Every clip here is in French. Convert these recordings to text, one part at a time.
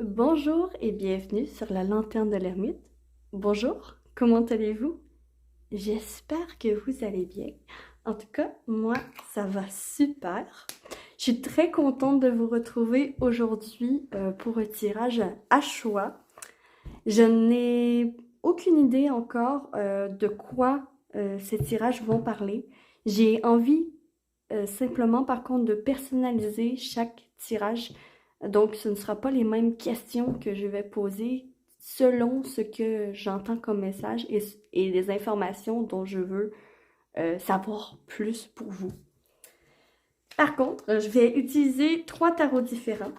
Bonjour et bienvenue sur la lanterne de l'ermite. Bonjour, comment allez-vous? J'espère que vous allez bien. En tout cas, moi, ça va super. Je suis très contente de vous retrouver aujourd'hui pour un tirage à choix. Je n'ai aucune idée encore de quoi ces tirages vont parler. J'ai envie simplement par contre de personnaliser chaque tirage. Donc ce ne sera pas les mêmes questions que je vais poser selon ce que j'entends comme message et les informations dont je veux savoir plus pour vous. Par contre, je vais utiliser 3 tarots différents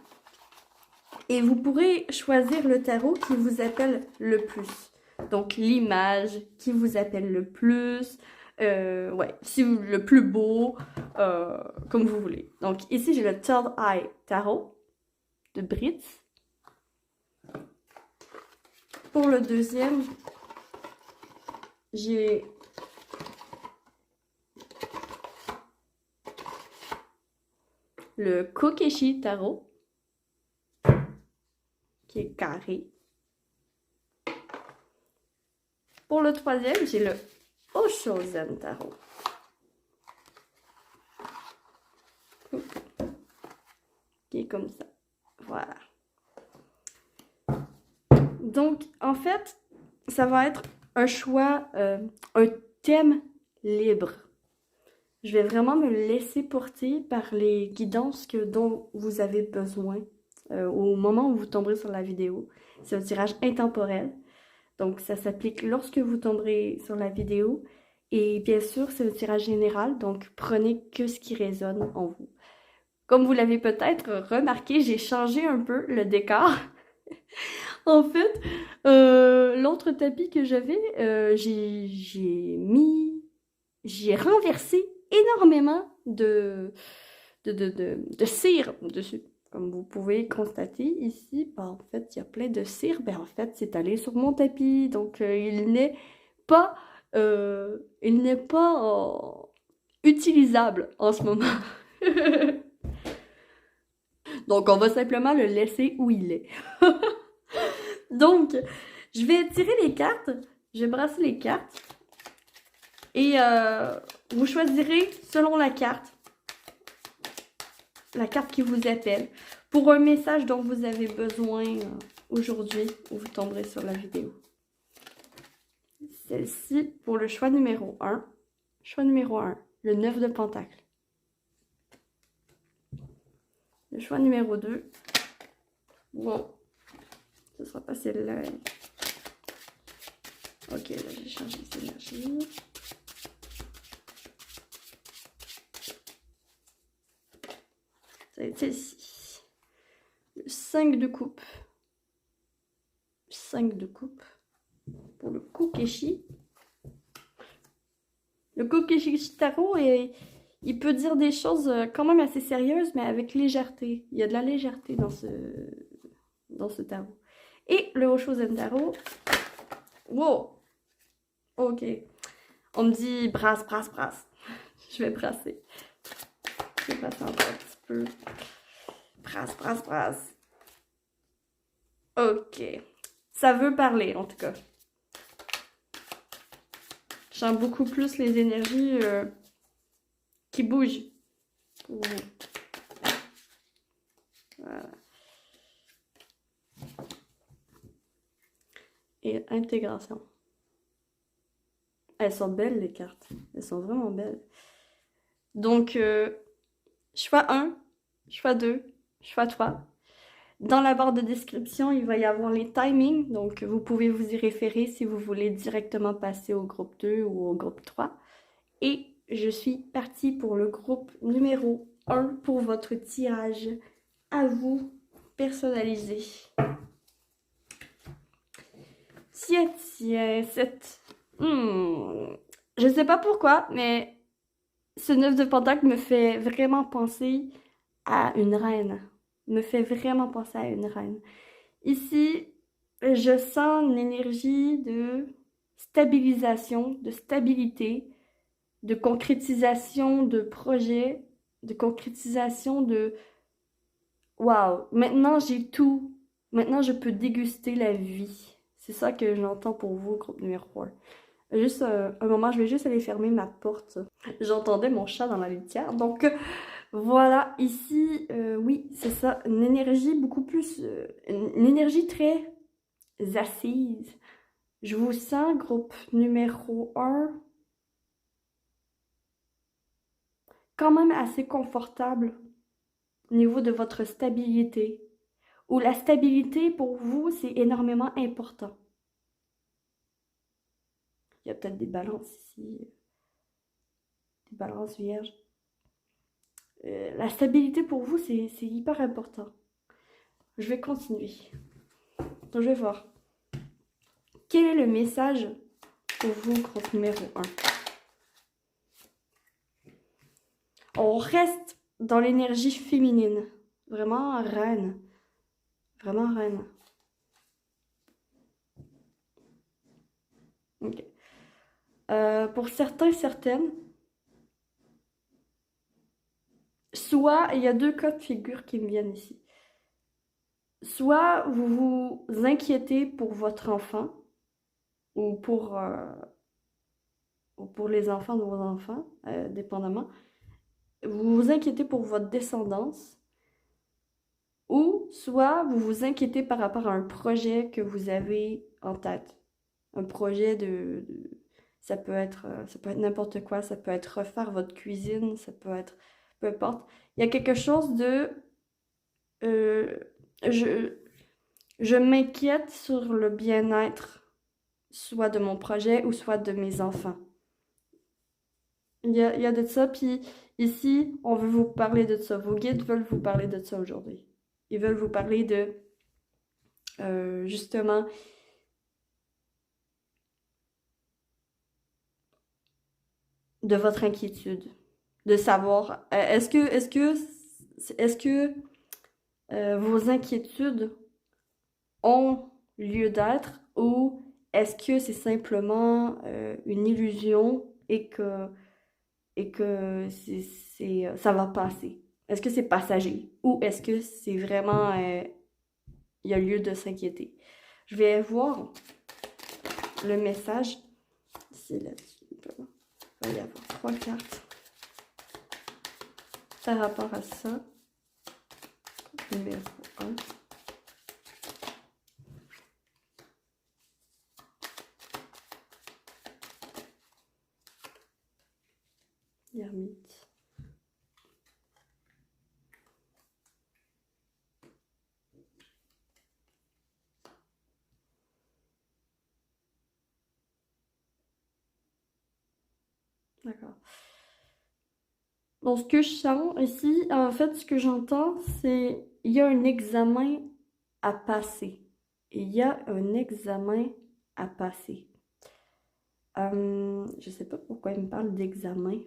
et vous pourrez choisir le tarot qui vous appelle le plus. Donc l'image qui vous appelle le plus, ouais, si vous, le plus beau, comme vous voulez. Donc ici j'ai le Third Eye Tarot de Britz. Pour le deuxième, j'ai le Kokeshi Tarot, qui est carré. Pour le troisième, j'ai le Oshozen Tarot. Qui est comme ça. Voilà. Donc, en fait, ça va être un choix, un thème libre. Je vais vraiment me laisser porter par les guidances dont vous avez besoin au moment où vous tomberez sur la vidéo. C'est un tirage intemporel. Donc, ça s'applique lorsque vous tomberez sur la vidéo. Et bien sûr, c'est un tirage général, donc prenez que ce qui résonne en vous. Comme vous l'avez peut-être remarqué, j'ai changé un peu le décor. En fait, l'autre tapis que j'avais, j'ai renversé énormément de cire dessus. Comme vous pouvez constater ici, ben, en fait, il y a plein de cire. Ben, en fait, c'est allé sur mon tapis. Donc, pas, il n'est pas utilisable en ce moment. Donc, on va simplement le laisser où il est. Donc, je vais tirer les cartes. Je vais brasser les cartes. Et vous choisirez selon la carte qui vous appelle, pour un message dont vous avez besoin aujourd'hui, où vous tomberez sur la vidéo. Celle-ci pour le choix numéro 1. Choix numéro 1, le 9 de Pentacle. Le choix numéro 2, wow, ce sera pas celle-là. Ok, là j'ai changé d'énergie. Ça va être celle-ci. Le 5 de coupe. 5 de coupe. Pour le Kokeshi. Le Kokeshi Tarot, il peut dire des choses quand même assez sérieuses, mais avec légèreté. Il y a de la légèreté dans ce tarot. Et le Oshozen Tarot. Wow! Ok. On me dit brasse, brasse, brasse. Je vais brasser. Je vais brasser encore un petit peu. Brasse, brasse, brasse. Ok. Ça veut parler, en tout cas. Je sens beaucoup plus les énergies qui bougent. Voilà. Et intégration. Elles sont belles, les cartes. Elles sont vraiment belles. Donc, choix 1, choix 2, choix 3. Dans la barre de description, il va y avoir les timings. Donc, vous pouvez vous y référer si vous voulez directement passer au groupe 2 ou au groupe 3. Et je suis partie pour le groupe numéro 1 pour votre tirage à vous personnalisé. Tiens, cette... Je ne sais pas pourquoi, mais ce 9 de Pentacle me fait vraiment penser à une reine. Me fait vraiment penser à une reine. Ici, je sens une énergie de stabilisation, de stabilité, de concrétisation de projets, de concrétisation de... Waouh, maintenant j'ai tout. Maintenant, je peux déguster la vie. C'est ça que j'entends pour vous, groupe numéro 1. Juste un moment, je vais juste aller fermer ma porte. J'entendais mon chat dans la litière. Donc, voilà, ici, oui, c'est ça. Une énergie beaucoup plus... une énergie très assise. Je vous sens, groupe numéro 1, quand même assez confortable au niveau de votre stabilité. Ou la stabilité, pour vous, c'est énormément important. Il y a peut-être des balances ici, des balances vierges. La stabilité, pour vous, c'est hyper important. Je vais continuer. Donc, je vais voir. Quel est le message pour vous, groupe numéro 1? On reste dans l'énergie féminine. Vraiment reine. Vraiment reine. Ok. Pour certains, certaines, soit, il y a deux cas de figure qui me viennent ici. Soit vous vous inquiétez pour votre enfant ou pour les enfants de vos enfants, dépendamment. Vous vous inquiétez pour votre descendance ou soit vous vous inquiétez par rapport à un projet que vous avez en tête. Un projet ça peut être n'importe quoi, ça peut être refaire votre cuisine, ça peut être peu importe. Il y a quelque chose de euh, je, je m'inquiète sur le bien-être soit de mon projet ou soit de mes enfants. Il y a de ça, puis ici, on veut vous parler de ça. Vos guides veulent vous parler de ça aujourd'hui. Ils veulent vous parler de, justement, de votre inquiétude. De savoir, est-ce que vos inquiétudes ont lieu d'être ou est-ce que c'est simplement une illusion et que ça va passer? Est-ce que c'est passager ou est-ce que c'est vraiment il y a lieu de s'inquiéter? Je vais voir le message ici là-dessus. Il va y avoir 3 cartes par rapport à ça. Numéro 1. L'ermite. D'accord. Donc, ce que je sens ici, en fait, ce que j'entends, c'est il y a un examen à passer. Il y a un examen à passer. Je sais pas pourquoi il me parle d'examen.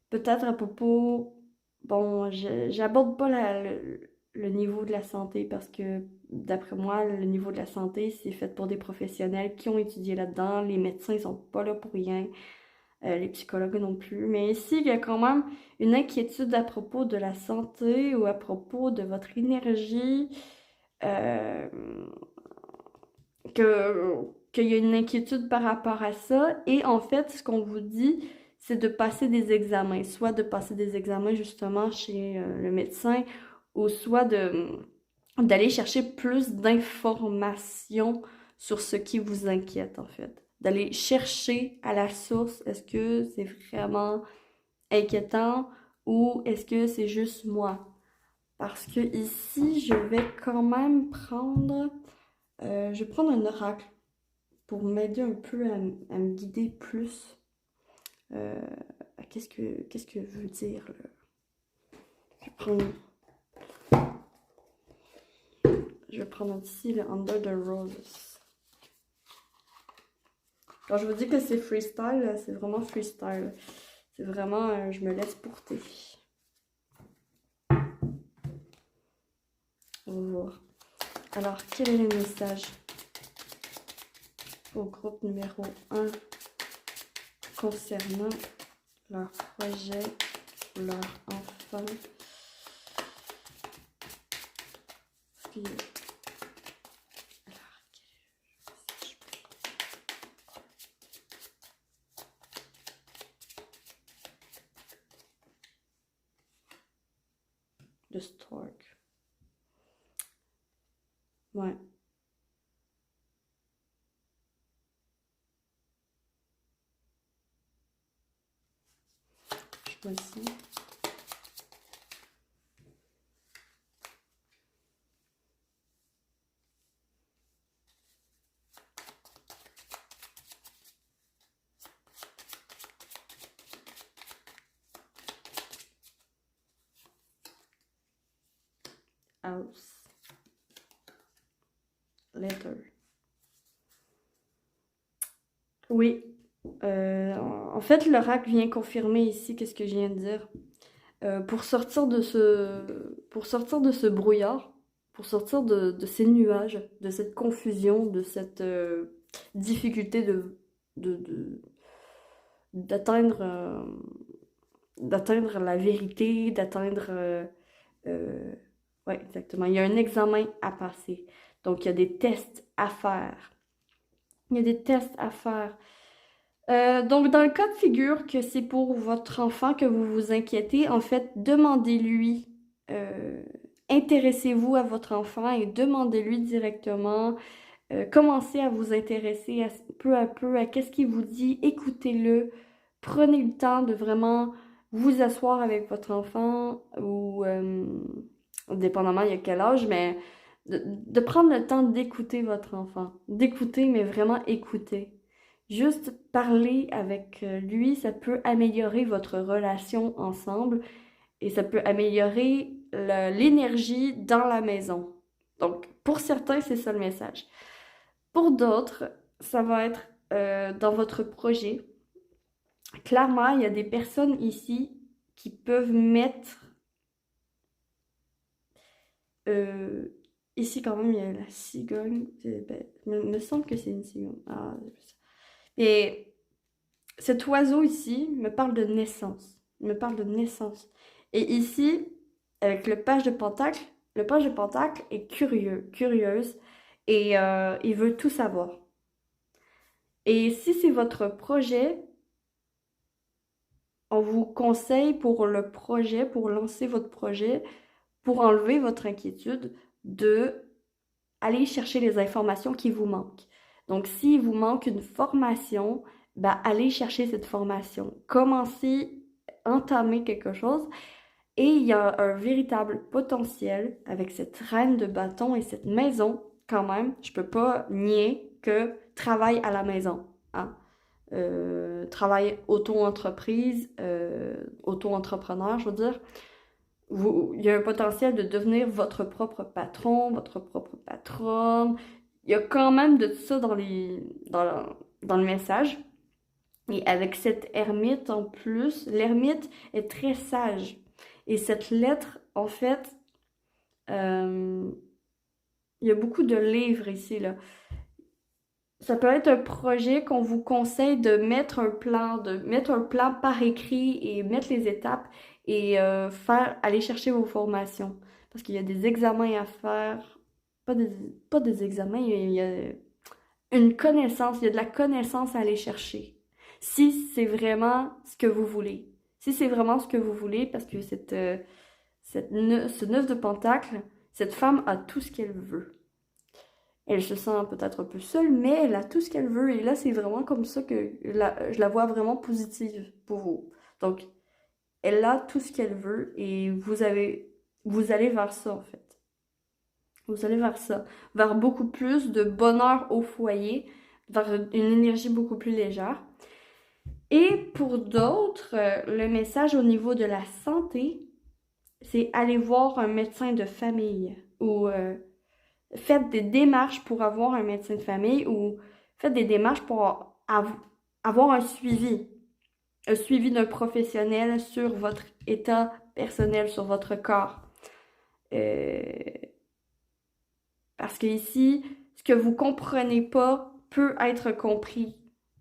Peut-être à propos... Bon, j'aborde pas le niveau de la santé parce que, d'après moi, le niveau de la santé, c'est fait pour des professionnels qui ont étudié là-dedans. Les médecins, ils sont pas là pour rien. Les psychologues non plus. Mais ici, il y a quand même une inquiétude à propos de la santé ou à propos de votre énergie. Euh, qu'il y a une inquiétude par rapport à ça. Et en fait, ce qu'on vous dit, c'est de passer des examens. Soit de passer des examens justement chez le médecin ou soit d'aller chercher plus d'informations sur ce qui vous inquiète en fait. D'aller chercher à la source, est-ce que c'est vraiment inquiétant ou est-ce que c'est juste moi? Parce que ici, je vais quand même prendre... je vais prendre un oracle pour m'aider un peu à me guider plus. Euh, qu'est-ce que veut dire là? Je vais prendre ici le Under the Roses. Quand je vous dis que c'est freestyle, c'est vraiment freestyle. C'est vraiment, je me laisse porter. On va voir. Alors, quel est le message au groupe numéro 1 concernant leur projet, leur enfant? The Stork. Ouais. Je vois ici. House. Letter. Oui. En fait, l'oracle vient confirmer ici qu'est-ce que je viens de dire. Pour sortir de ce brouillard, pour sortir de ces nuages, de cette confusion, de cette difficulté de- d'atteindre d'atteindre la vérité, euh, ouais, exactement. Il y a un examen à passer. Donc, il y a des tests à faire. Il y a des tests à faire. Donc, dans le cas de figure que c'est pour votre enfant que vous vous inquiétez, en fait, demandez-lui, euh, intéressez-vous à votre enfant et demandez-lui directement, commencez à vous intéresser peu à peu à qu'est-ce qu'il vous dit, écoutez-le, prenez le temps de vraiment vous asseoir avec votre enfant ou, dépendamment il y a quel âge, mais de prendre le temps d'écouter votre enfant, d'écouter, mais vraiment écouter. Juste parler avec lui, ça peut améliorer votre relation ensemble et ça peut améliorer l'énergie dans la maison. Donc, pour certains, c'est ça le message. Pour d'autres, ça va être dans votre projet. Clairement, il y a des personnes ici qui peuvent mettre... euh, ici, quand même, il y a la cigogne. Ben, me semble que c'est une cigogne. Ah, et cet oiseau ici me parle de naissance. Il me parle de naissance. Et ici, avec le page de Pentacle est curieuse, et il veut tout savoir. Et si c'est votre projet, on vous conseille pour le projet, pour lancer votre projet, pour enlever votre inquiétude, de aller chercher les informations qui vous manquent. Donc, s'il vous manque une formation, ben, allez chercher cette formation. Commencez, entamer quelque chose. Et il y a un véritable potentiel avec cette reine de bâton et cette maison, quand même. Je peux pas nier que travail à la maison. Hein? Travail auto-entreprise, auto-entrepreneur, je veux dire. Il y a un potentiel de devenir votre propre patron, votre propre patronne. Il y a quand même de ça dans le message. Et avec cette ermite en plus, l'ermite est très sage. Et cette lettre, en fait, euh, il y a beaucoup de livres ici, là. Ça peut être un projet qu'on vous conseille de mettre un plan par écrit et mettre les étapes et aller chercher vos formations. Parce qu'il y a des examens à faire. Pas des, pas des examens, il y a une connaissance, il y a de la connaissance à aller chercher. Si c'est vraiment ce que vous voulez. Si c'est vraiment ce que vous voulez, parce que ce neuf de Pentacle, cette femme a tout ce qu'elle veut. Elle se sent peut-être un peu seule, mais elle a tout ce qu'elle veut. Et là, c'est vraiment comme ça que je la vois vraiment positive pour vous. Donc, elle a tout ce qu'elle veut et vous allez vers ça, en fait. Vous allez vers ça. Vers beaucoup plus de bonheur au foyer, vers une énergie beaucoup plus légère. Et pour d'autres, le message au niveau de la santé, c'est aller voir un médecin de famille ou faites des démarches pour avoir un médecin de famille ou faites des démarches pour avoir un suivi d'un professionnel sur votre état personnel, sur votre corps. Euh, Parce que ici, ce que vous comprenez pas peut être compris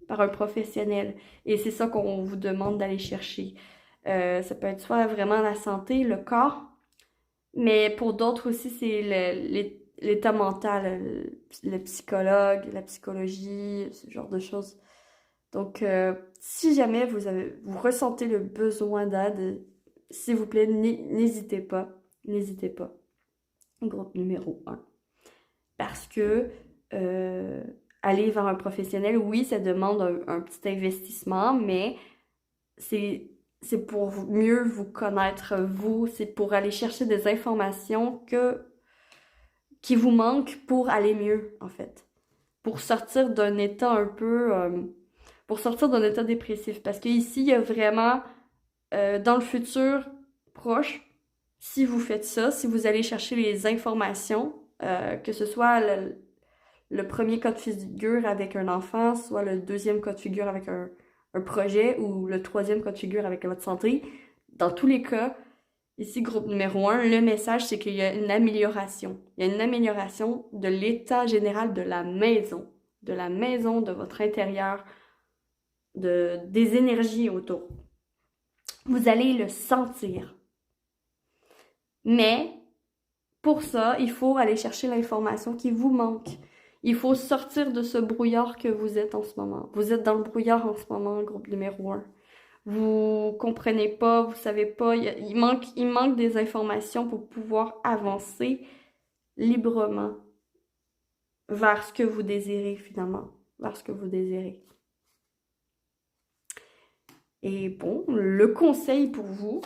par un professionnel. Et c'est ça qu'on vous demande d'aller chercher. Ça peut être soit vraiment la santé, le corps, mais pour d'autres aussi, c'est l'état mental, le psychologue, la psychologie, ce genre de choses. Donc, si jamais vous ressentez le besoin d'aide, s'il vous plaît, n'hésitez pas. n'hésitez pas. Groupe numéro 1. Parce que aller vers un professionnel, oui, ça demande un petit investissement, mais c'est pour mieux vous connaître, vous. C'est pour aller chercher des informations qui vous manquent pour aller mieux, en fait. Pour sortir d'un état un peu... pour sortir d'un état dépressif. Parce qu'ici, il y a vraiment, dans le futur proche, si vous faites ça, si vous allez chercher les informations, que ce soit le premier cas de figure avec un enfant, soit le deuxième cas de figure avec un projet, ou le troisième cas de figure avec votre santé, dans tous les cas, ici, groupe numéro 1, le message, c'est qu'il y a une amélioration. Il y a une amélioration de l'état général de la maison, de votre intérieur, des énergies autour. Vous allez le sentir. Mais, pour ça, il faut aller chercher l'information qui vous manque. Il faut sortir de ce brouillard que vous êtes en ce moment. Vous êtes dans le brouillard en ce moment, groupe numéro 1. Vous comprenez pas, vous savez pas, il manque des informations pour pouvoir avancer librement vers ce que vous désirez finalement, vers ce que vous désirez. Et bon, le conseil pour vous...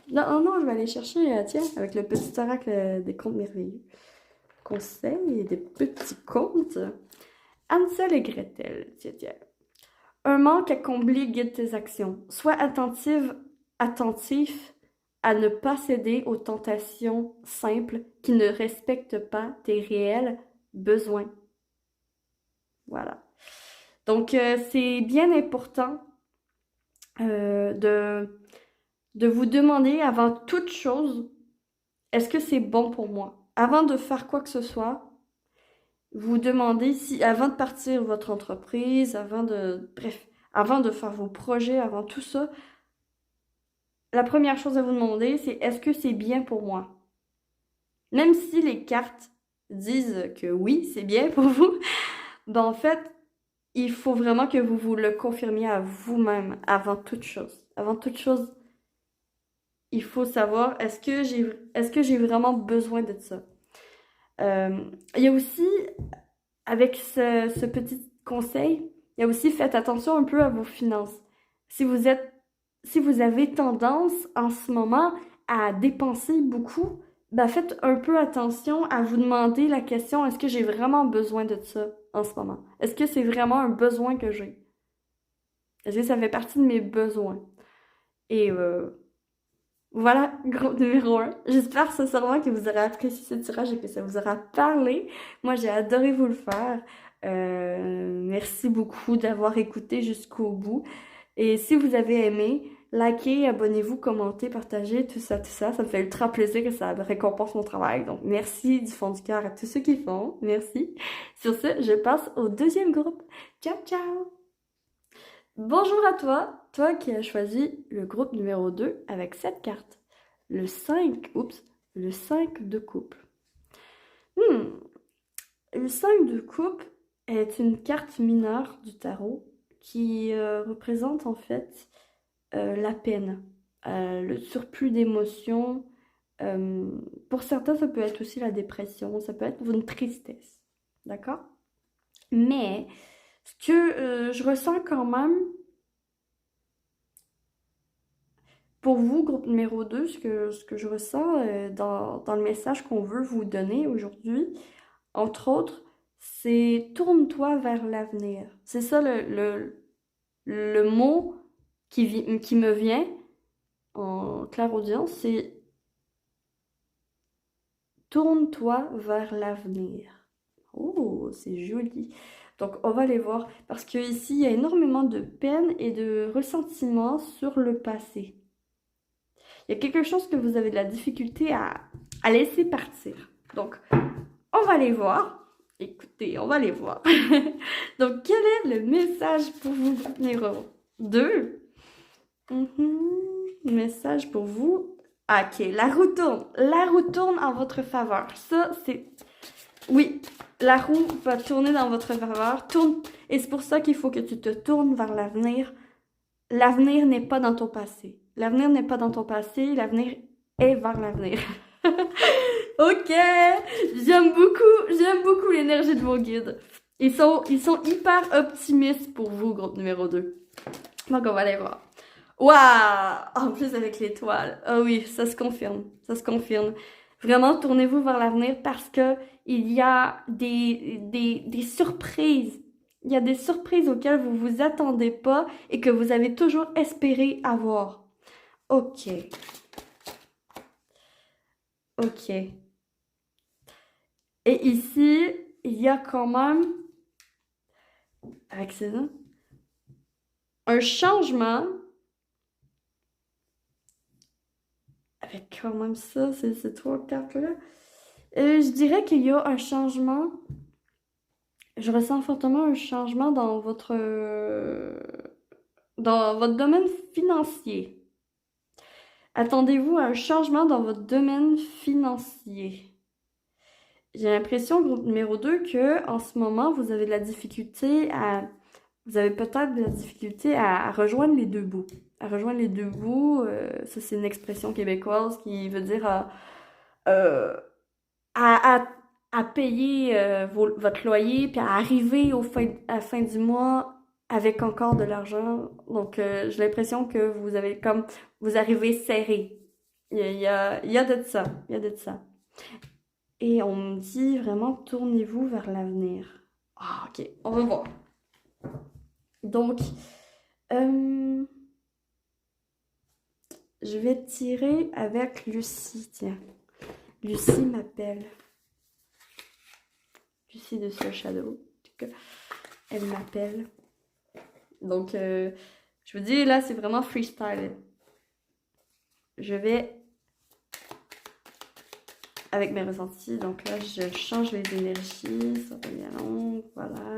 Non, je vais aller chercher, tiens, avec le petit oracle des contes merveilleux. Conseil des petits contes. Hansel et Gretel, tiens. Un manque à combler guide tes actions. Sois attentif à ne pas céder aux tentations simples qui ne respectent pas tes réels besoins. Voilà. Donc, c'est bien important de vous demander avant toute chose, est-ce que c'est bon pour moi? Avant de faire quoi que ce soit, vous demandez si, avant de partir votre entreprise, avant de faire vos projets, avant tout ça, la première chose à vous demander, c'est est-ce que c'est bien pour moi? Même si les cartes disent que oui, c'est bien pour vous, ben en fait, il faut vraiment que vous le confirmiez à vous-même avant toute chose. Avant toute chose, il faut savoir est-ce que j'ai vraiment besoin de ça? Il y a aussi, avec ce petit conseil, il y a aussi faites attention un peu à vos finances. Si vous avez tendance en ce moment à dépenser beaucoup, ben faites un peu attention à vous demander la question, est-ce que j'ai vraiment besoin de ça en ce moment? Est-ce que c'est vraiment un besoin que j'ai? Est-ce que ça fait partie de mes besoins? Et voilà, groupe numéro 1. J'espère sincèrement que vous aurez apprécié ce tirage et que ça vous aura parlé. Moi, j'ai adoré vous le faire. Merci beaucoup d'avoir écouté jusqu'au bout. Et si vous avez aimé, likez, abonnez-vous, commentez, partagez, tout ça. Ça me fait ultra plaisir et ça récompense mon travail. Donc, merci du fond du cœur à tous ceux qui font. Merci. Sur ce, je passe au deuxième groupe. Ciao, ciao! Bonjour à toi qui as choisi le groupe numéro 2 avec cette carte. Le 5 de coupe. Le 5 de coupe est une carte mineure du tarot qui représente en fait la peine, le surplus d'émotions. Pour certains, ça peut être aussi la dépression, ça peut être une tristesse, d'accord? Mais ce que je ressens quand même, pour vous, groupe numéro 2, ce que je ressens dans le message qu'on veut vous donner aujourd'hui, entre autres, c'est tourne-toi vers l'avenir. C'est ça le mot qui me vient en clairaudience, c'est tourne-toi vers l'avenir. Oh, c'est joli. Donc, on va aller voir. Parce que ici, il y a énormément de peine et de ressentiment sur le passé. Il y a quelque chose que vous avez de la difficulté à laisser partir. Donc, on va aller voir. Écoutez, on va aller voir. Donc, quel est le message pour vous, numéro 2? Message pour vous. Ok, la roue tourne. La roue tourne en votre faveur. Ça, c'est... Oui, la roue va tourner dans votre faveur. Tourne. Et c'est pour ça qu'il faut que tu te tournes vers l'avenir. L'avenir n'est pas dans ton passé. L'avenir n'est pas dans ton passé, l'avenir est vers l'avenir. Ok, j'aime beaucoup l'énergie de vos guides. Ils sont hyper optimistes pour vous, groupe numéro 2. Donc, on va aller voir. Waouh! En plus, avec l'étoile. Ah oui, ça se confirme. Ça se confirme. Vraiment, tournez-vous vers l'avenir parce que il y a des surprises. Il y a des surprises auxquelles vous vous attendez pas et que vous avez toujours espéré avoir. Ok. Ok. Et ici, il y a quand même, avec ça, un changement. Avec quand même ça, ces trois cartes-là. Je dirais qu'il y a un changement. Je ressens fortement un changement dans votre domaine financier. Attendez-vous à un changement dans votre domaine financier. J'ai l'impression, groupe numéro 2, que en ce moment, vous avez de la difficulté à... Vous avez peut-être de la difficulté à rejoindre les deux bouts. À rejoindre les deux bouts, ça c'est une expression québécoise qui veut dire euh, à, à payer votre loyer, puis à arriver à la fin du mois avec encore de l'argent. Donc, j'ai l'impression que vous avez comme, vous arrivez serré. Il y a de ça, il y a de ça. Et on me dit vraiment, tournez-vous vers l'avenir. Ah, ok, on va voir. Donc, je vais tirer avec Lucie, tiens. Lucie m'appelle. Lucie de Soul Shadow. Elle m'appelle. Donc, je vous dis, là, c'est vraiment freestyle. Je vais avec mes ressentis. Donc là, je change les énergies. Ça va bien long. Voilà.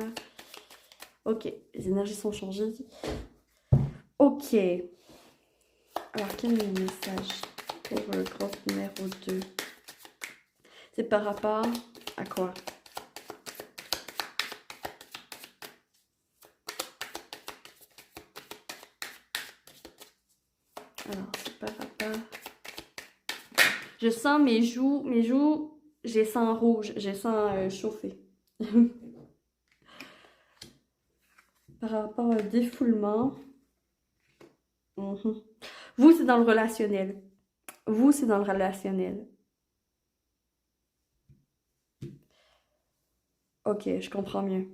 Ok, les énergies sont changées. Ok. Alors, quel est le message pour le groupe numéro 2? C'est par rapport à quoi? Alors, c'est par rapport... Je sens mes joues, je les sens rouges, je les sens chauffées. Par rapport au défoulement. Vous, c'est dans le relationnel. Vous, c'est dans le relationnel. Ok, je comprends mieux.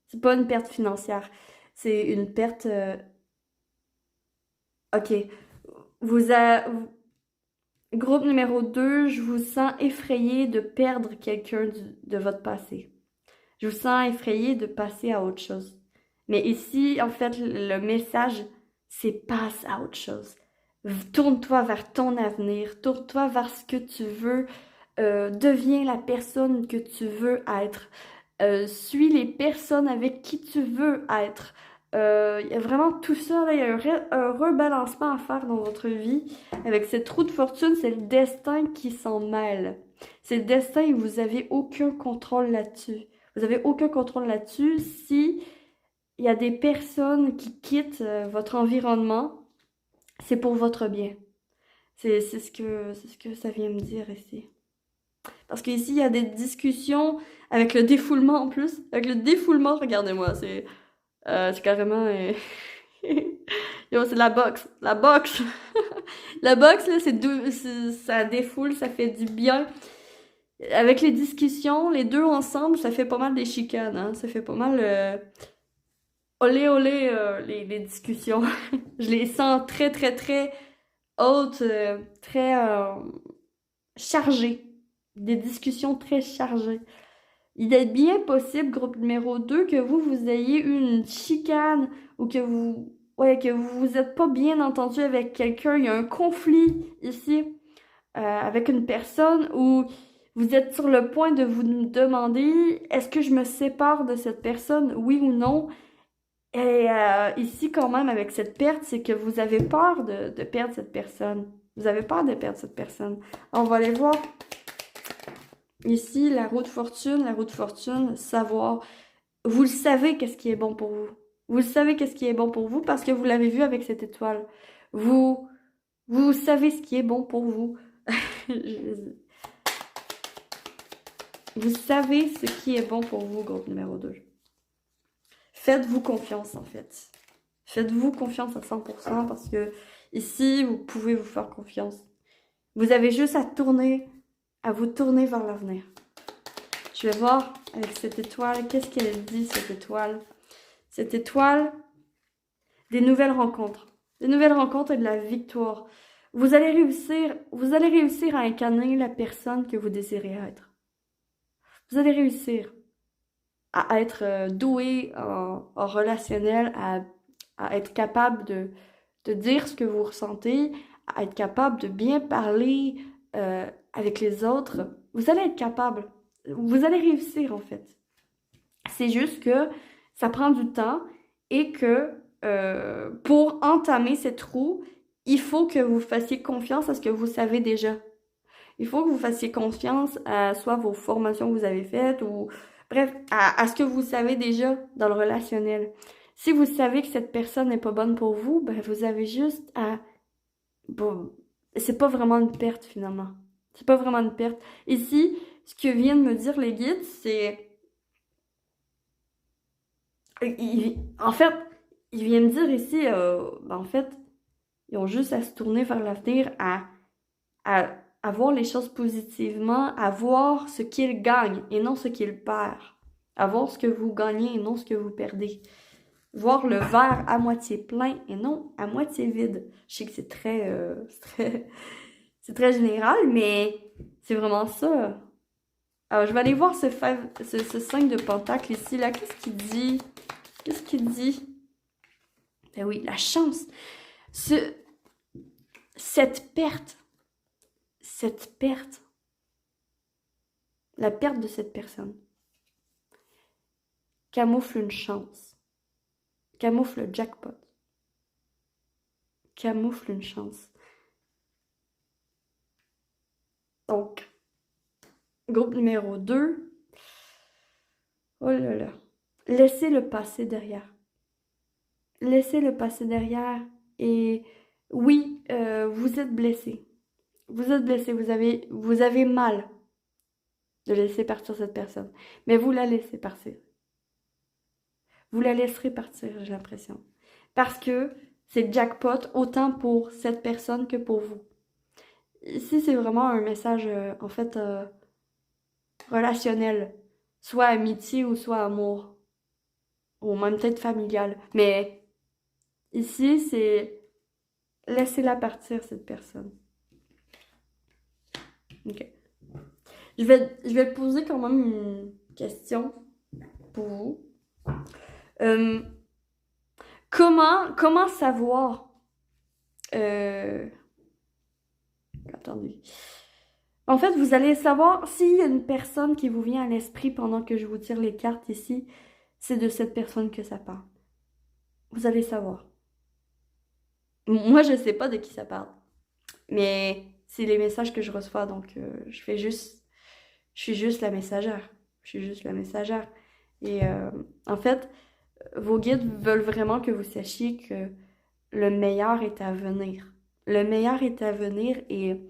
C'est pas une perte financière. C'est une perte... Ok. Vous a... Groupe numéro 2, je vous sens effrayé de perdre quelqu'un de votre passé. Je vous sens effrayé de passer à autre chose. Mais ici, en fait, le message, c'est passe à autre chose. Tourne-toi vers ton avenir, tourne-toi vers ce que tu veux, deviens la personne que tu veux être, suis les personnes avec qui tu veux être. Il y a vraiment tout ça, là, il y a un rebalancement à faire dans votre vie. Avec cette roue de fortune, c'est le destin qui s'en mêle. C'est le destin et vous n'avez aucun contrôle là-dessus. Vous n'avez aucun contrôle là-dessus si il y a des personnes qui quittent votre environnement, c'est pour votre bien. C'est ce que ça vient me dire ici. Parce qu'ici, il y a des discussions avec le défoulement en plus. Avec le défoulement, regardez-moi, c'est carrément... Yo, c'est la boxe. La boxe! La boxe, là, ça défoule, ça fait du bien. Avec les discussions, les deux ensemble, ça fait pas mal des chicanes, hein. Ça fait pas mal... Olé, olé, les discussions. Je les sens très, très, très hautes, très chargées. Des discussions très chargées. Il est bien possible, groupe numéro 2, que vous ayez eu une chicane ou que que vous vous êtes pas bien entendu avec quelqu'un. Il y a un conflit ici avec une personne où vous êtes sur le point de vous demander est-ce que je me sépare de cette personne, oui ou non? Et ici, quand même, avec cette perte, c'est que vous avez peur de perdre cette personne. Vous avez peur de perdre cette personne. On va aller voir. Ici, la roue de fortune, savoir. Vous le savez qu'est-ce qui est bon pour vous. Vous savez qu'est-ce qui est bon pour vous parce que vous l'avez vu avec cette étoile. Vous, vous savez ce qui est bon pour vous. Vous savez ce qui est bon pour vous, groupe numéro 2. Faites-vous confiance, en fait. Faites-vous confiance à 100% parce que ici, vous pouvez vous faire confiance. Vous avez juste à vous tourner vers l'avenir. Je vais voir avec cette étoile, qu'est-ce qu'elle dit, cette étoile? Cette étoile, des nouvelles rencontres. Des nouvelles rencontres et de la victoire. Vous allez réussir à incarner la personne que vous désirez être. Vous allez réussir à être doué en relationnel, à être capable de dire ce que vous ressentez, à être capable de bien parler avec les autres. Vous allez être capable. Vous allez réussir, en fait. C'est juste que ça prend du temps et que pour entamer cette roue, il faut que vous fassiez confiance à ce que vous savez déjà. Il faut que vous fassiez confiance à soit vos formations que vous avez faites ou bref, à ce que vous savez déjà dans le relationnel. Si vous savez que cette personne n'est pas bonne pour vous, ben vous avez juste à... Bon, c'est pas vraiment une perte finalement. C'est pas vraiment une perte. Ici, ce que viennent me dire les guides, c'est... En fait, ils viennent me dire ici, ben, en fait, ils ont juste à se tourner vers l'avenir, à voir les choses positivement, à voir ce qu'ils gagnent et non ce qu'ils perdent. À voir ce que vous gagnez et non ce que vous perdez. Voir le verre à moitié plein et non à moitié vide. Je sais que c'est très général, mais c'est vraiment ça. Alors, je vais aller voir ce 5 de pentacle ici, là. Qu'est-ce qu'il dit? Qu'est-ce qu'il dit? Ben oui, la chance. Cette perte, la perte de cette personne, camoufle une chance, camoufle le jackpot, camoufle une chance. Donc, groupe numéro 2, oh là là, laissez le passé derrière. Laissez le passé derrière et oui, vous êtes blessé. Vous êtes blessé, vous avez mal de laisser partir cette personne. Mais vous la laissez partir. Vous la laisserez partir, j'ai l'impression. Parce que c'est jackpot autant pour cette personne que pour vous. Ici, c'est vraiment un message, en fait, relationnel. Soit amitié ou soit amour. Ou même peut-être familial. Mais ici, c'est laissez-la partir, cette personne. Ok. Je vais te poser quand même une question pour vous. Comment savoir... Attendez. En fait, vous allez savoir s'il y a une personne qui vous vient à l'esprit pendant que je vous tire les cartes ici, c'est de cette personne que ça parle. Vous allez savoir. Moi, je sais pas de qui ça parle. Mais c'est les messages que je reçois, donc je suis juste la messagère. Je suis juste la messagère. Et en fait, vos guides veulent vraiment que vous sachiez que le meilleur est à venir. Le meilleur est à venir et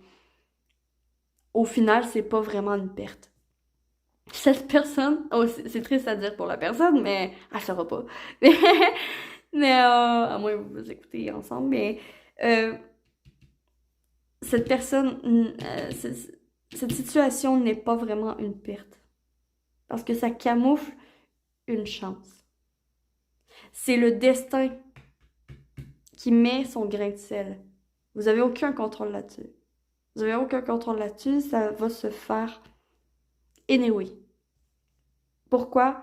au final, c'est pas vraiment une perte. Cette personne, oh, c'est triste à dire pour la personne, mais elle saura pas. Mais à moins que vous vous écoutez ensemble, mais euh, cette personne, cette situation n'est pas vraiment une perte. Parce que ça camoufle une chance. C'est le destin qui met son grain de sel. Vous n'avez aucun contrôle là-dessus. Vous n'avez aucun contrôle là-dessus, ça va se faire anyway. Pourquoi?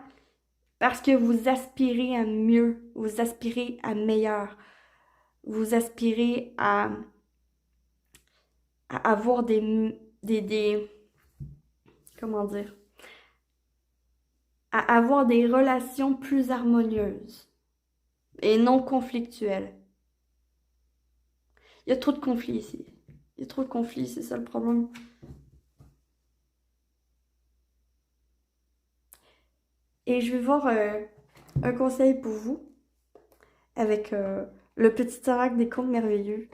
Parce que vous aspirez à mieux, vous aspirez à meilleur, vous aspirez à avoir des comment dire, à avoir des relations plus harmonieuses et non conflictuelles. Il y a trop de conflits ici. Il y a trop de conflits, c'est ça le problème. Et je vais voir un conseil pour vous. avec le petit oracle des contes merveilleux.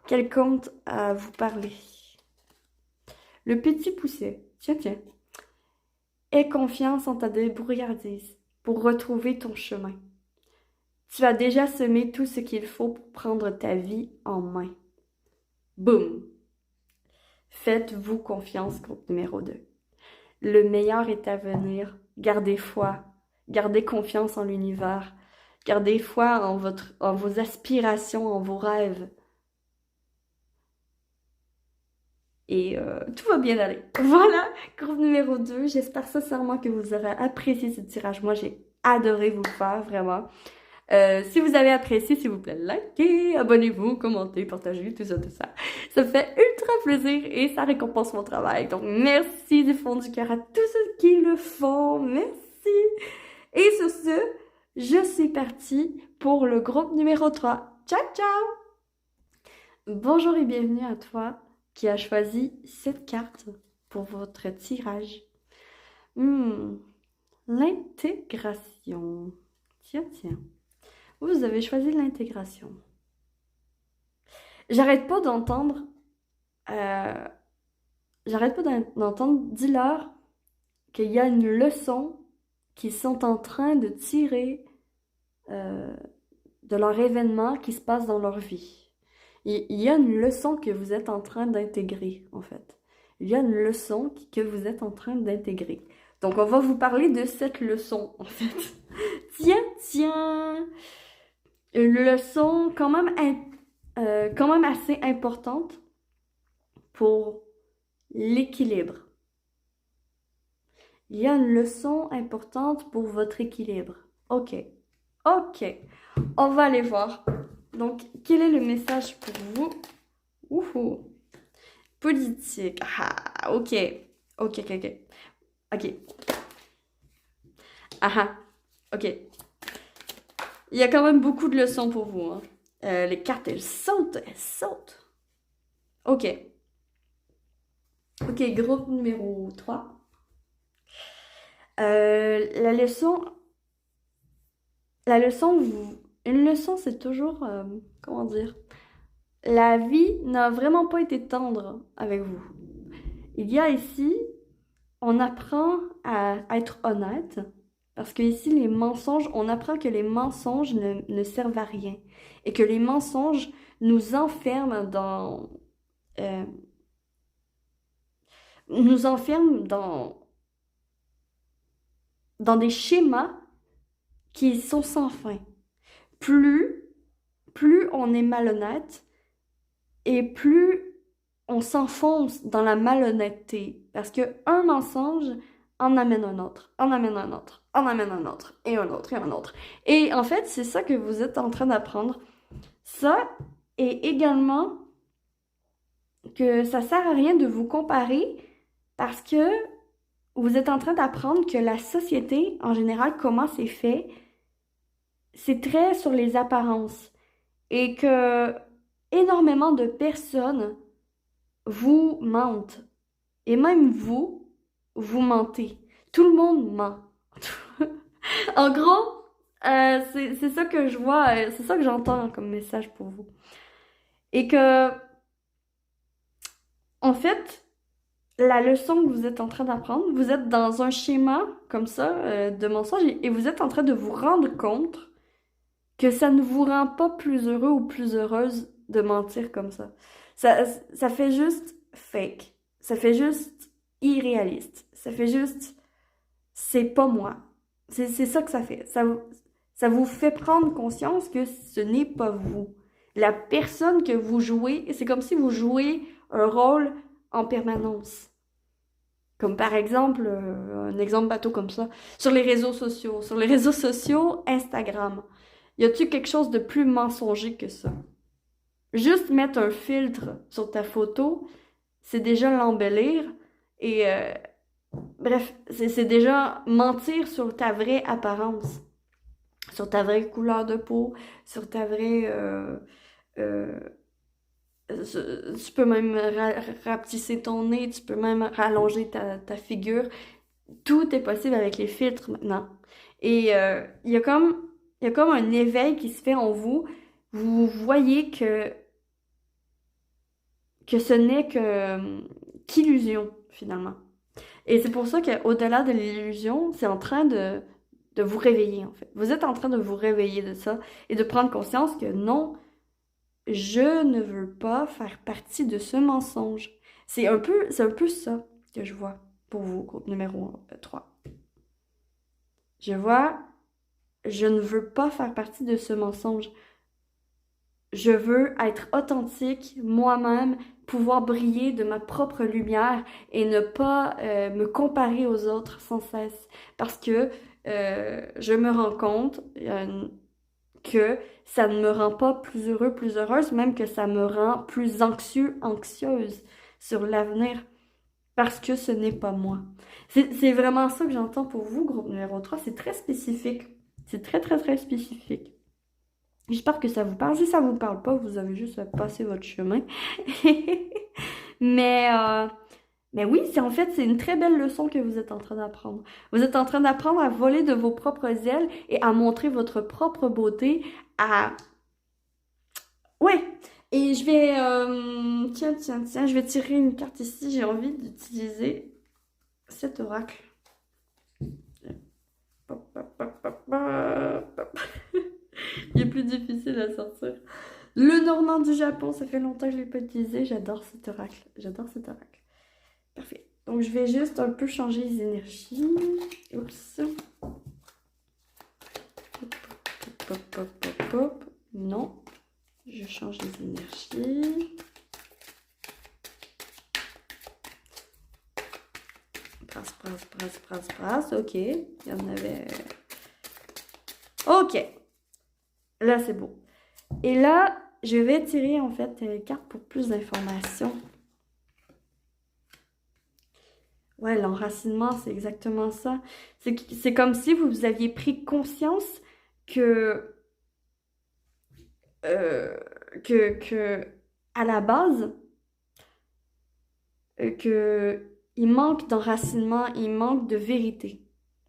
Quel conte à vous parler? Le petit pousset. Tiens, tiens. Aie confiance en ta débrouillardise pour retrouver ton chemin. Tu as déjà semé tout ce qu'il faut pour prendre ta vie en main. Boum! Faites-vous confiance, groupe numéro 2. Le meilleur est à venir. Gardez foi. Gardez confiance en l'univers. Gardez foi en vos aspirations, en vos rêves. Et tout va bien aller. Voilà, groupe numéro 2. J'espère sincèrement que vous aurez apprécié ce tirage. Moi, j'ai adoré vous le faire, vraiment. Si vous avez apprécié, s'il vous plaît, likez, abonnez-vous, commentez, partagez, tout ça, tout ça. Ça me fait ultra plaisir et ça récompense mon travail. Donc, merci du fond du cœur à tous ceux qui le font. Merci. Et sur ce, je suis partie pour le groupe numéro 3. Ciao, ciao! Bonjour et bienvenue à toi qui a choisi cette carte pour votre tirage. L'intégration. Tiens, tiens. Vous avez choisi l'intégration. J'arrête pas d'entendre. Dis-leur qu'il y a une leçon qu'ils sont en train de tirer de leur événement qui se passe dans leur vie. Il y a une leçon que vous êtes en train d'intégrer, en fait. Il y a une leçon que vous êtes en train d'intégrer. Donc, on va vous parler de cette leçon, en fait. Tiens, tiens! Une leçon quand même assez importante pour l'équilibre. Il y a une leçon importante pour votre équilibre. Ok. On va aller voir. Donc, quel est le message pour vous? Ouhou. Politique. Ah, ok. Ok. Ah, ok. Il y a quand même beaucoup de leçons pour vous. Hein. Les cartes, elles sautent. Ok. Ok, groupe numéro 3. La leçon, une leçon, c'est toujours, comment dire, la vie n'a vraiment pas été tendre avec vous. Il y a ici, on apprend à être honnête, parce que ici, les mensonges, on apprend que les mensonges ne servent à rien, et que les mensonges nous enferment dans des schémas qui sont sans fin. Plus on est malhonnête et plus on s'enfonce dans la malhonnêteté. Parce que un mensonge en amène un autre, et un autre. Et en fait, c'est ça que vous êtes en train d'apprendre. Ça, et également que ça sert à rien de vous comparer parce que vous êtes en train d'apprendre que la société, en général, comment c'est fait, c'est très sur les apparences. Et que énormément de personnes vous mentent. Et même vous mentez. Tout le monde ment. En gros, c'est ça que je vois, c'est ça que j'entends comme message pour vous. Et que, en fait, la leçon que vous êtes en train d'apprendre, vous êtes dans un schéma comme ça de mensonge et vous êtes en train de vous rendre compte que ça ne vous rend pas plus heureux ou plus heureuse de mentir comme ça. Ça fait juste fake. Ça fait juste irréaliste. Ça fait juste c'est pas moi. C'est ça que ça fait. Ça vous fait prendre conscience que ce n'est pas vous. La personne que vous jouez, c'est comme si vous jouez un rôle en permanence. Comme par exemple, un exemple bateau comme ça, sur les réseaux sociaux. Sur les réseaux sociaux, Instagram. Y a-t-il quelque chose de plus mensonger que ça? Juste mettre un filtre sur ta photo, c'est déjà l'embellir. Et bref, c'est déjà mentir sur ta vraie apparence. Sur ta vraie couleur de peau, sur ta vraie... tu peux même rapetisser ton nez, tu peux même rallonger ta figure. Tout est possible avec les filtres maintenant. Et il y a comme il y a comme un éveil qui se fait en vous. Vous voyez que ce n'est qu'illusion, finalement. Et c'est pour ça qu'au-delà de l'illusion, c'est en train de vous réveiller, en fait. Vous êtes en train de vous réveiller de ça et de prendre conscience que non, je ne veux pas faire partie de ce mensonge. C'est un peu ça que je vois pour vous, groupe numéro 3. Je vois, je ne veux pas faire partie de ce mensonge. Je veux être authentique, moi-même, pouvoir briller de ma propre lumière et ne pas me comparer aux autres sans cesse. Parce que je me rends compte que ça ne me rend pas plus heureux, plus heureuse, même que ça me rend plus anxieux, anxieuse sur l'avenir. Parce que ce n'est pas moi. C'est vraiment ça que j'entends pour vous, groupe numéro 3. C'est très spécifique. C'est très, très, très spécifique. J'espère que ça vous parle. Si ça vous parle pas, vous avez juste à passer votre chemin. Mais, euh, mais oui, c'est une très belle leçon que vous êtes en train d'apprendre. Vous êtes en train d'apprendre à voler de vos propres ailes et à montrer votre propre beauté, à... Ouais! Et je vais... tiens, je vais tirer une carte ici. J'ai envie d'utiliser cet oracle. Pop, pop, pop, pop, pop. Il est plus difficile à sortir. Le Normand du Japon, ça fait longtemps que je ne l'ai pas utilisé. J'adore cet oracle. J'adore cet oracle. Parfait. Donc, je vais juste un peu changer les énergies. Oups. Hop, hop, hop, hop, hop. Non. Je change les énergies. Brasse. Ok. Il y en avait... Ok. Là, c'est beau. Et là, je vais tirer en fait les cartes pour plus d'informations. Ouais, l'enracinement, c'est exactement ça. C'est comme si vous aviez pris conscience que, que à la base, que il manque d'enracinement, il manque de vérité,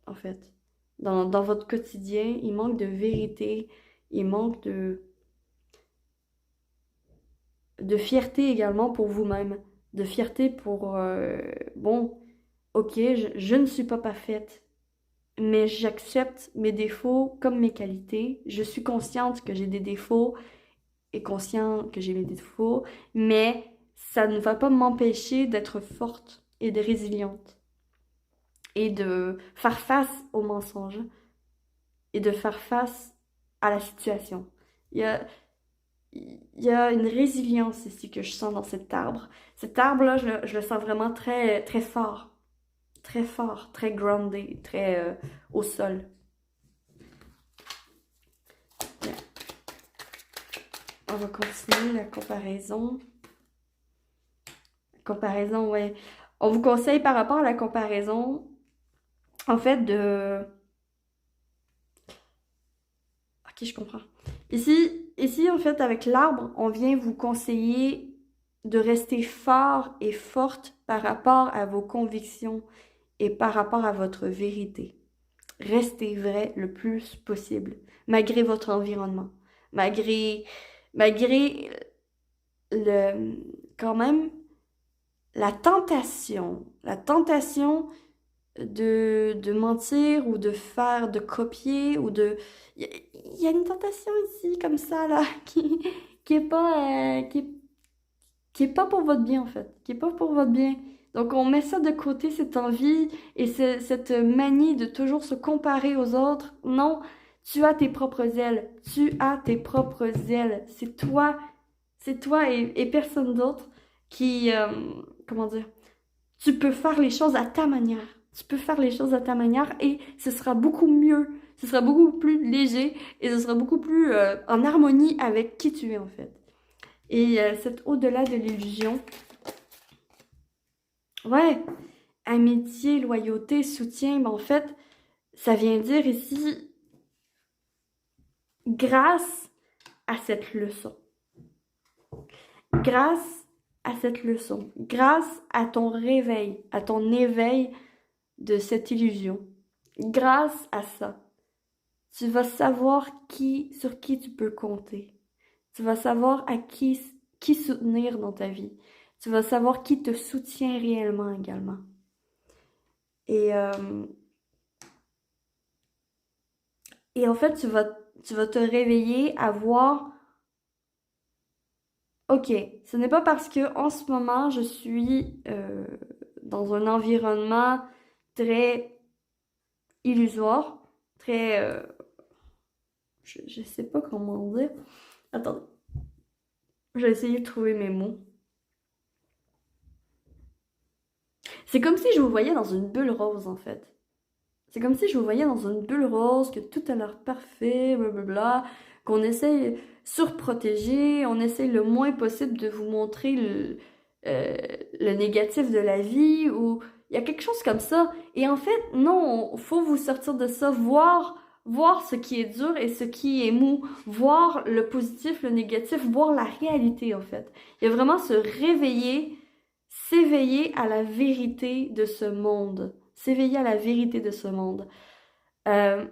en fait. Dans votre quotidien, il manque de vérité, il manque de fierté également pour vous-même, de fierté pour, bon, ok, je ne suis pas parfaite, mais j'accepte mes défauts comme mes qualités. Je suis consciente que j'ai des défauts et conscient que j'ai mes défauts, mais ça ne va pas m'empêcher d'être forte et de résiliente et de faire face aux mensonges et de faire face à la situation. Il y a, il y a une résilience ici que je sens dans cet arbre. Cet arbre-là, je le sens vraiment très, très fort. Très fort, très groundé, très au sol. Bien. On va continuer la comparaison. Comparaison, ouais. On vous conseille par rapport à la comparaison, en fait, de... Ok, je comprends. Ici, en fait, avec l'arbre, on vient vous conseiller de rester fort et forte par rapport à vos convictions et par rapport à votre vérité. Restez vrai le plus possible, malgré votre environnement, malgré le, quand même la tentation de mentir ou de faire, de copier ou de... Il y a une tentation ici, comme ça, là, qui est pas, qui est pas pour votre bien, en fait, qui est pas pour votre bien. Donc, on met ça de côté, cette envie et cette manie de toujours se comparer aux autres. Non, tu as tes propres ailes. Tu as tes propres ailes. C'est toi et personne d'autre qui, comment dire, tu peux faire les choses à ta manière. Tu peux faire les choses à ta manière et ce sera beaucoup mieux. Ce sera beaucoup plus léger et ce sera beaucoup plus en harmonie avec qui tu es, en fait. Et c'est au-delà de l'illusion. Ouais, amitié, loyauté, soutien, ben en fait, ça vient dire ici, grâce à cette leçon, grâce à cette leçon, grâce à ton réveil, à ton éveil de cette illusion, grâce à ça, Tu vas savoir sur qui tu peux compter. Tu vas savoir qui soutenir dans ta vie. Tu vas savoir qui te soutient réellement également. Et, euh, et en fait, tu vas te réveiller à voir, ok, ce n'est pas parce que en ce moment, je suis dans un environnement très illusoire, très... je sais pas comment dire. Attendez, je vais essayer de trouver mes mots. C'est comme si je vous voyais dans une bulle rose, en fait. C'est comme si je vous voyais dans une bulle rose, que tout a l'air parfait, blablabla, qu'on essaye surprotéger, on essaye le moins possible de vous montrer le négatif de la vie, ou il y a quelque chose comme ça. Et en fait, non, faut vous sortir de ça, voir ce qui est dur et ce qui est mou, voir le positif, le négatif, voir la réalité, en fait. Il y a vraiment se réveiller, s'éveiller à la vérité de ce monde. S'éveiller à la vérité de ce monde. Euh,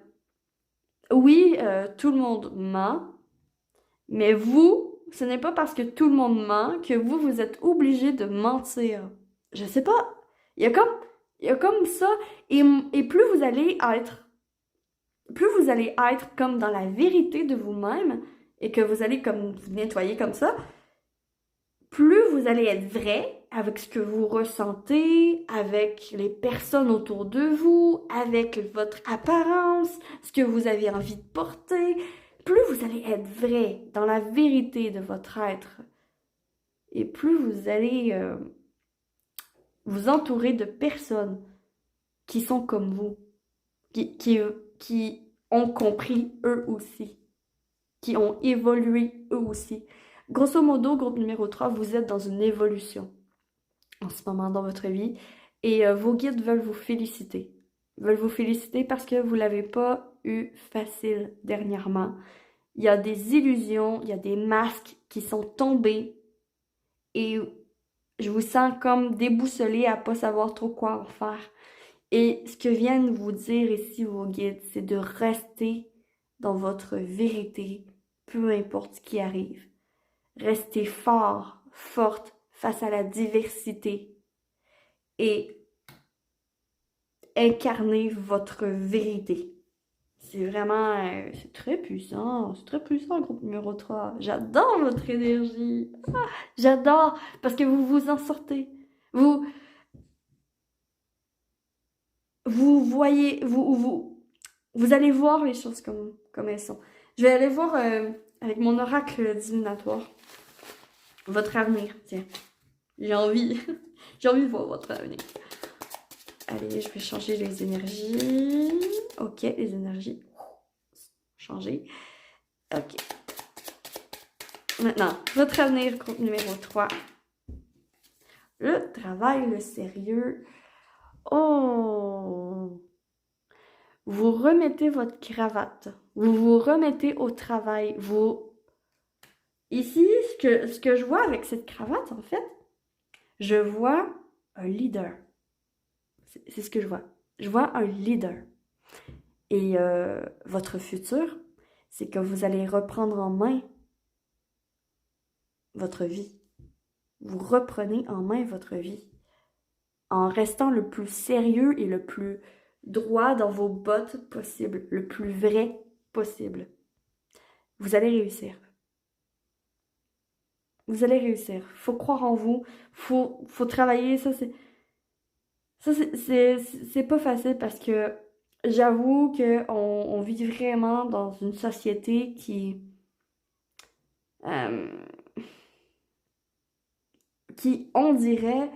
oui, tout le monde ment, mais vous, ce n'est pas parce que tout le monde ment que vous êtes obligé de mentir. Je sais pas. Il y a comme, il y a comme ça. Et plus vous allez être comme dans la vérité de vous-même et que vous allez comme vous nettoyer comme ça, plus vous allez être vrai avec ce que vous ressentez, avec les personnes autour de vous, avec votre apparence, ce que vous avez envie de porter, plus vous allez être vrai dans la vérité de votre être. Et plus vous allez vous entourer de personnes qui sont comme vous, qui ont compris eux aussi, qui ont évolué eux aussi. Grosso modo, groupe numéro 3, vous êtes dans une évolution en ce moment dans votre vie et vos guides veulent vous féliciter. Veulent vous féliciter parce que vous l'avez pas eu facile dernièrement. Il y a des illusions, il y a des masques qui sont tombés et je vous sens comme déboussolé à pas savoir trop quoi en faire. Et ce que viennent vous dire ici vos guides, c'est de rester dans votre vérité, peu importe ce qui arrive. Restez fort, forte face à la diversité et incarner votre vérité. C'est vraiment, c'est très puissant, groupe numéro 3. J'adore votre énergie. Ah, j'adore, parce que vous vous en sortez. Vous, vous voyez, vous allez voir les choses comme elles sont. Je vais aller voir avec mon oracle divinatoire votre avenir. Tiens, j'ai envie, j'ai envie de voir votre avenir. Allez, je vais changer les énergies. Ok, les énergies. Changer. Ok. Maintenant, votre avenir, groupe numéro 3. Le travail, le sérieux. Oh! Vous remettez votre cravate. Vous vous remettez au travail. Ici, ce que je vois avec cette cravate, en fait, je vois un leader. C'est ce que je vois. Je vois un leader. Et votre futur, c'est que vous allez reprendre en main votre vie. Vous reprenez en main votre vie en restant le plus sérieux et le plus droit dans vos bottes possible, le plus vrai possible. Vous allez réussir. Vous allez réussir. Faut croire en vous. Faut travailler. C'est pas facile parce que j'avoue on vit vraiment dans une société euh, on dirait,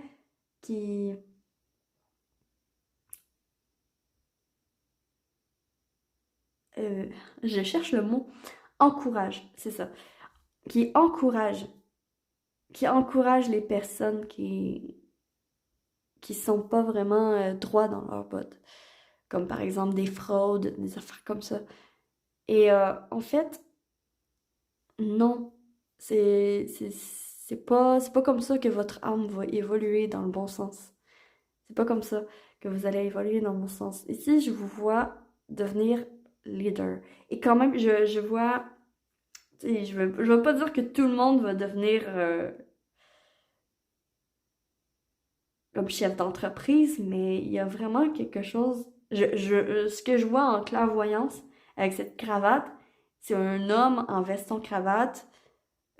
qui, je cherche le mot, encourage, c'est ça, qui encourage, qui encourage les personnes qui sont pas vraiment droits dans leurs bottes, comme par exemple des fraudes, des affaires comme ça. Et en fait, non, c'est pas comme ça que votre âme va évoluer dans le bon sens. C'est pas comme ça que vous allez évoluer dans le bon sens. Ici, je vous vois devenir leader. Et quand même, je vois, tu sais, je veux pas dire que tout le monde va devenir comme chef d'entreprise, mais il y a vraiment quelque chose, ce que je vois en clairvoyance avec cette cravate, c'est un homme en veston-cravate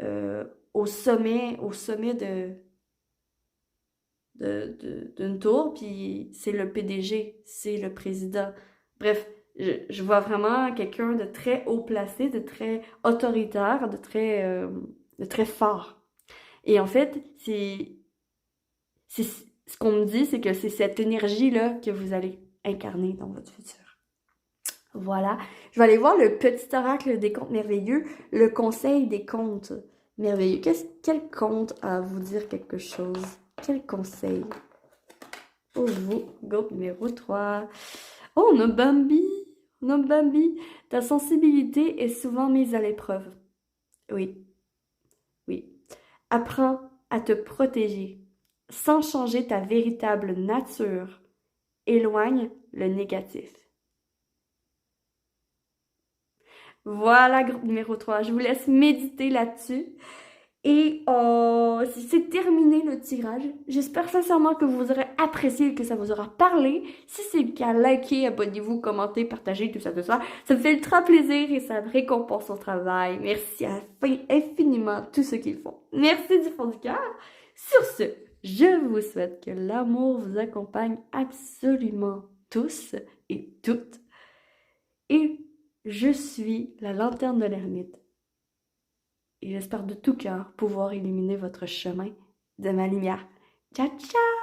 euh, au sommet d'une tour, puis c'est le PDG, c'est le président. Bref, je vois vraiment quelqu'un de très haut placé, de très autoritaire, de très fort. Et en fait, c'est ce qu'on me dit, c'est que c'est cette énergie-là que vous allez incarner dans votre futur. Voilà. Je vais aller voir le petit oracle des contes merveilleux, le conseil des contes merveilleux. Quel conte a à vous dire quelque chose? Quel conseil? Pour vous, groupe numéro 3. Oh, on a Bambi! On a Bambi! Ta sensibilité est souvent mise à l'épreuve. Oui, oui. Apprends à te protéger sans changer ta véritable nature. Éloigne le négatif. Voilà, groupe numéro 3. Je vous laisse méditer là-dessus. Et c'est terminé le tirage. J'espère sincèrement que vous aurez apprécié et que ça vous aura parlé. Si c'est le cas, likez, abonnez-vous, commentez, partagez, tout ça, tout ça. Ça me fait ultra plaisir et ça me récompense son travail. Merci infiniment tous ceux qui le font. Merci du fond du cœur. Sur ce, je vous souhaite que l'amour vous accompagne absolument tous et toutes. Et je suis la lanterne de l'ermite. Et j'espère de tout cœur pouvoir illuminer votre chemin de ma lumière. Ciao, ciao!